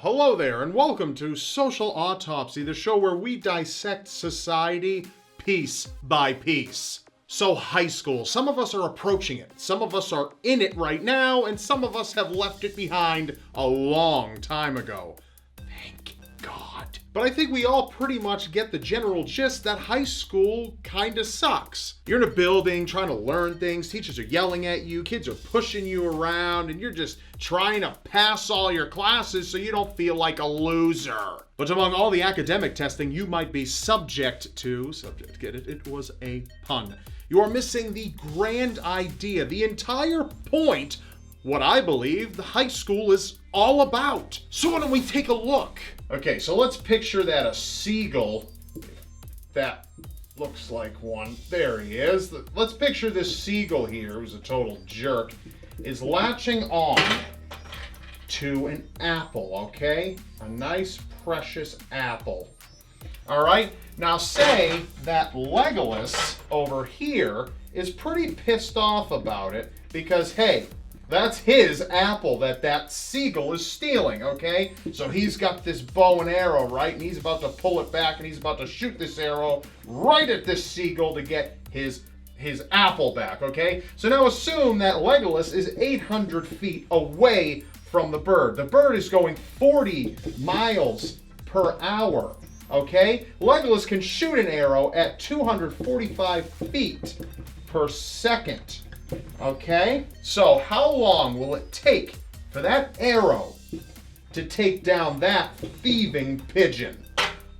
hello there, and welcome to Social Autopsy, the show where we dissect society piece by piece. So high school, some of us are approaching it, some of us are in it right now, and some of us have left it behind a long time ago. Thank God. But I think we all pretty much get the general gist that high school kinda sucks. You're in a building trying to learn things, teachers are yelling at you, kids are pushing you around, and you're just trying to pass all your classes so you don't feel like a loser. But among all the academic testing you might be subject, get it? It was a pun. You are missing the grand idea, the entire point, what I believe the high school is all about. So why don't we take a look? Okay, so let's picture that a seagull, that looks like one, there he is. Let's picture this seagull here, who's a total jerk, is latching on to an apple, okay? A nice, precious apple. All right, now say that Legolas over here is pretty pissed off about it because, hey, that's his apple that seagull is stealing, okay? So he's got this bow and arrow, right? And he's about to pull it back and he's about to shoot this arrow right at this seagull to get his apple back, okay? So now assume that Legolas is 800 feet away from the bird. The bird is going 40 miles per hour, okay? Legolas can shoot an arrow at 245 feet per second. Okay, so how long will it take for that arrow to take down that thieving pigeon?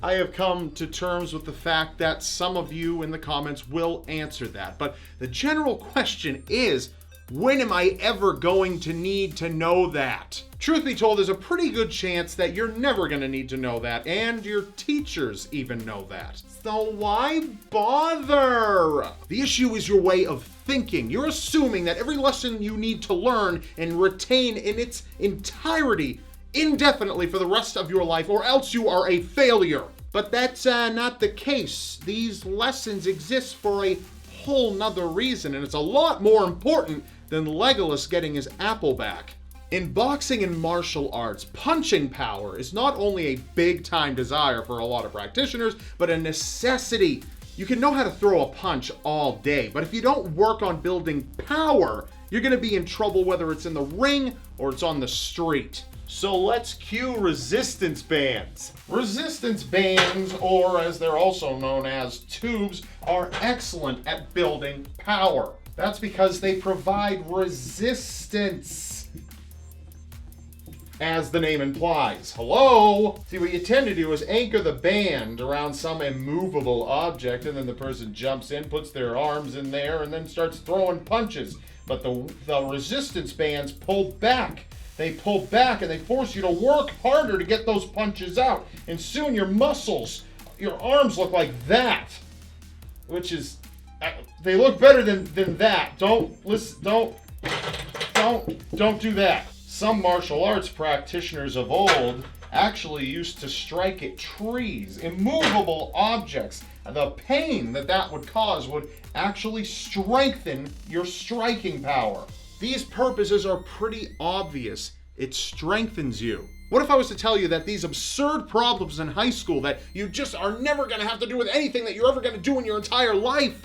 I have come to terms with the fact that some of you in the comments will answer that, but the general question is, when am I ever going to need to know that? Truth be told, there's a pretty good chance that you're never going to need to know that, and your teachers even know that. So why bother? The issue is your way of thinking. You're assuming that every lesson you need to learn and retain in its entirety indefinitely for the rest of your life, or else you are a failure. But that's not the case. These lessons exist for a whole nother reason, and it's a lot more important than Legolas getting his apple back. In boxing and martial arts, punching power is not only a big-time desire for a lot of practitioners, but a necessity. You can know how to throw a punch all day, but if you don't work on building power, you're going to be in trouble whether it's in the ring or it's on the street. So let's cue resistance bands. Resistance bands, or as they're also known as tubes, are excellent at building power. That's because they provide resistance, as the name implies. Hello? See, what you tend to do is anchor the band around some immovable object, and then the person jumps in, puts their arms in there, and then starts throwing punches. But the resistance bands pull back. They pull back and they force you to work harder to get those punches out. And soon your muscles, your arms look like that, which is, they look better than that. Don't do that. Some martial arts practitioners of old actually used to strike at trees, immovable objects. The pain that would cause would actually strengthen your striking power. These purposes are pretty obvious. It strengthens you. What if I was to tell you that these absurd problems in high school that you just are never going to have to do with anything that you're ever going to do in your entire life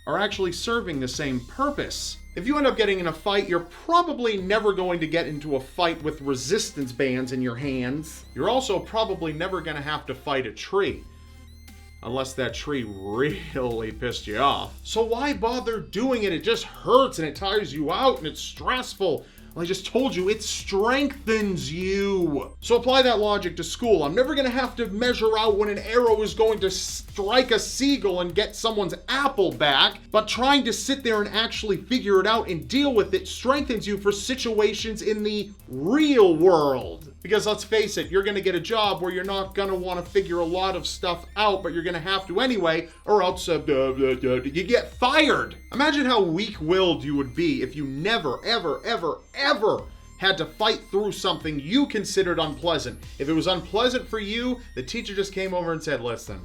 are actually serving the same purpose? If you end up getting in a fight, you're probably never going to get into a fight with resistance bands in your hands. You're also probably never going to have to fight a tree. Unless that tree really pissed you off. So why bother doing it? It just hurts and it tires you out and it's stressful. Well, I just told you, it strengthens you. So apply that logic to school. I'm never gonna have to measure out when an arrow is going to strike a seagull and get someone's apple back, but trying to sit there and actually figure it out and deal with it strengthens you for situations in the real world. Because let's face it, you're gonna get a job where you're not gonna wanna figure a lot of stuff out, but you're gonna have to anyway, or else you get fired. Imagine how weak-willed you would be if you never, ever had to fight through something you considered unpleasant. If it was unpleasant for you, the teacher just came over and said, listen,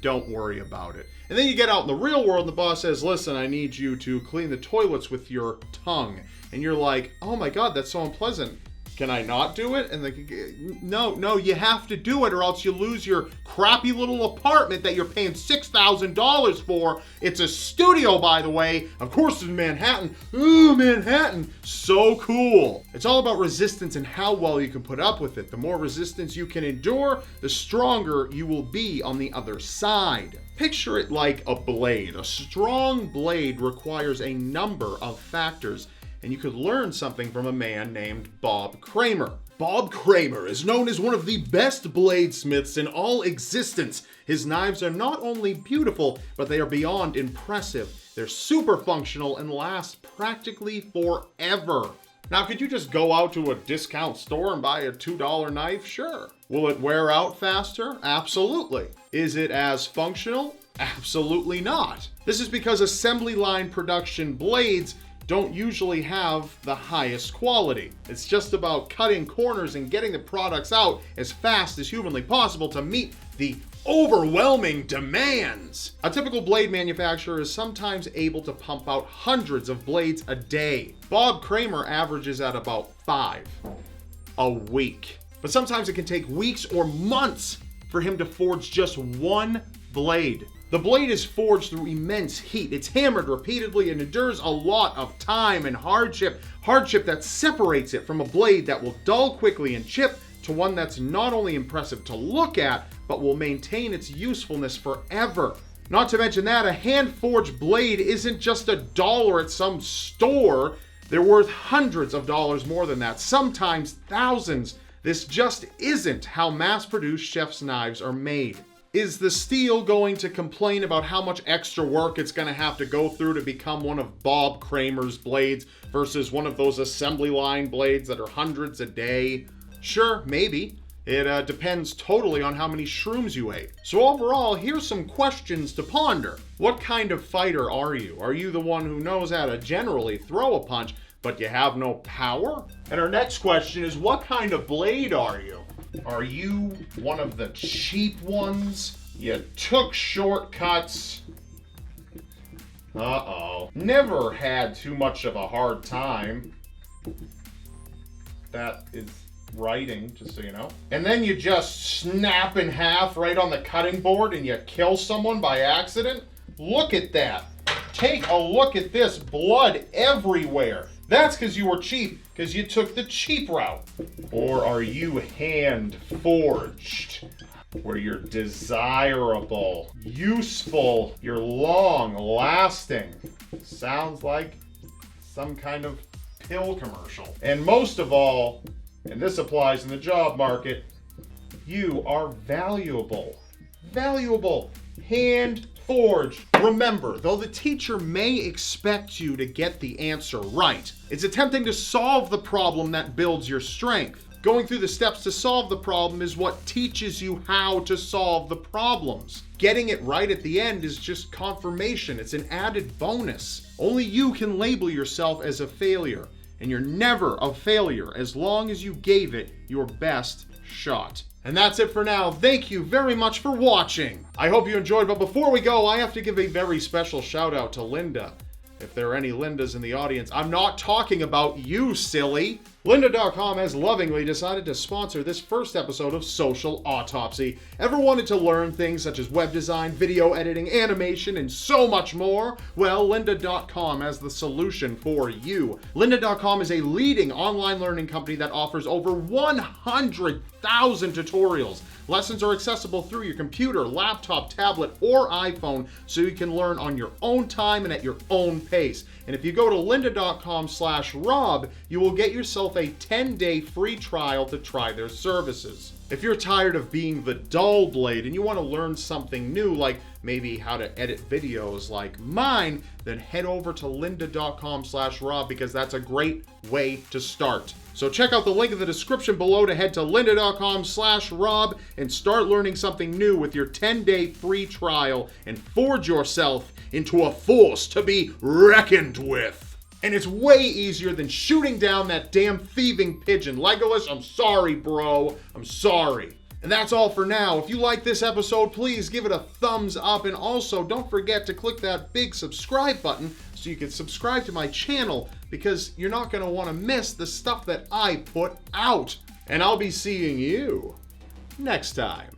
don't worry about it. And then you get out in the real world and the boss says, listen, I need you to clean the toilets with your tongue. And you're like, oh my God, that's so unpleasant. can I not do it? And no, you have to do it or else you lose your crappy little apartment that you're paying $6,000 for. It's a studio, by the way. Of course, in Manhattan. Ooh, Manhattan. So cool. It's all about resistance and how well you can put up with it. The more resistance you can endure, the stronger you will be on the other side. Picture it like a blade. A strong blade requires a number of factors, and you could learn something from a man named Bob Kramer. Bob Kramer is known as one of the best bladesmiths in all existence. His knives are not only beautiful, but they are beyond impressive. They're super functional and last practically forever. Now, could you just go out to a discount store and buy a $2 knife? Sure. Will it wear out faster? Absolutely. Is it as functional? Absolutely not. This is because assembly line production blades don't usually have the highest quality. It's just about cutting corners and getting the products out as fast as humanly possible to meet the overwhelming demands. A typical blade manufacturer is sometimes able to pump out hundreds of blades a day. Bob Kramer averages at about 5 a week. But sometimes it can take weeks or months for him to forge just one blade. The blade is forged through immense heat. It's hammered repeatedly and endures a lot of time and hardship that separates it from a blade that will dull quickly and chip to one that's not only impressive to look at, but will maintain its usefulness forever. Not to mention that a hand-forged blade isn't just $1 at some store. They're worth hundreds of dollars more than that, sometimes thousands. This just isn't how mass-produced chef's knives are made. Is the steel going to complain about how much extra work it's going to have to go through to become one of Bob Kramer's blades versus one of those assembly line blades that are hundreds a day? Sure, maybe. It depends totally on how many shrooms you ate. So overall, here's some questions to ponder. What kind of fighter are you? Are you the one who knows how to generally throw a punch, but you have no power? And our next question is, what kind of blade are you? Are you one of the cheap ones? You took shortcuts? Uh-oh. Never had too much of a hard time. That is writing, just so you know. And then you just snap in half right on the cutting board and you kill someone by accident? Look at that. Take a look at this. Blood everywhere. That's because you were cheap, because you took the cheap route. Or are you hand-forged, where you're desirable, useful, you're long-lasting? Sounds like some kind of pill commercial. And most of all, and this applies in the job market, you are valuable. Valuable. Hand-forged. Remember, though the teacher may expect you to get the answer right, it's attempting to solve the problem that builds your strength. Going through the steps to solve the problem is what teaches you how to solve the problems. Getting it right at the end is just confirmation. It's an added bonus. Only you can label yourself as a failure, and you're never a failure as long as you gave it your best shot. And that's it for now. Thank you very much for watching. I hope you enjoyed, but before we go, I have to give a very special shout out to Linda. If there are any Lindas in the audience, I'm not talking about you, silly. Lynda.com has lovingly decided to sponsor this first episode of Social Autopsy. Ever wanted to learn things such as web design, video editing, animation, and so much more? Well, Lynda.com has the solution for you. Lynda.com is a leading online learning company that offers over 100,000 tutorials. Lessons are accessible through your computer, laptop, tablet, or iPhone, so you can learn on your own time and at your own pace. And if you go to lynda.com/Rob, you will get yourself a 10-day free trial to try their services. If you're tired of being the dull blade and you want to learn something new, like maybe how to edit videos like mine, then head over to lynda.com/Rob, because that's a great way to start. So check out the link in the description below to head to lynda.com/Rob and start learning something new with your 10-day free trial and forge yourself into a force to be reckoned with. And it's way easier than shooting down that damn thieving pigeon. Legolas, I'm sorry, bro. I'm sorry. And that's all for now. If you like this episode, please give it a thumbs up. And also, don't forget to click that big subscribe button so so you can subscribe to my channel, because you're not going to want to miss the stuff that I put out. And I'll be seeing you next time.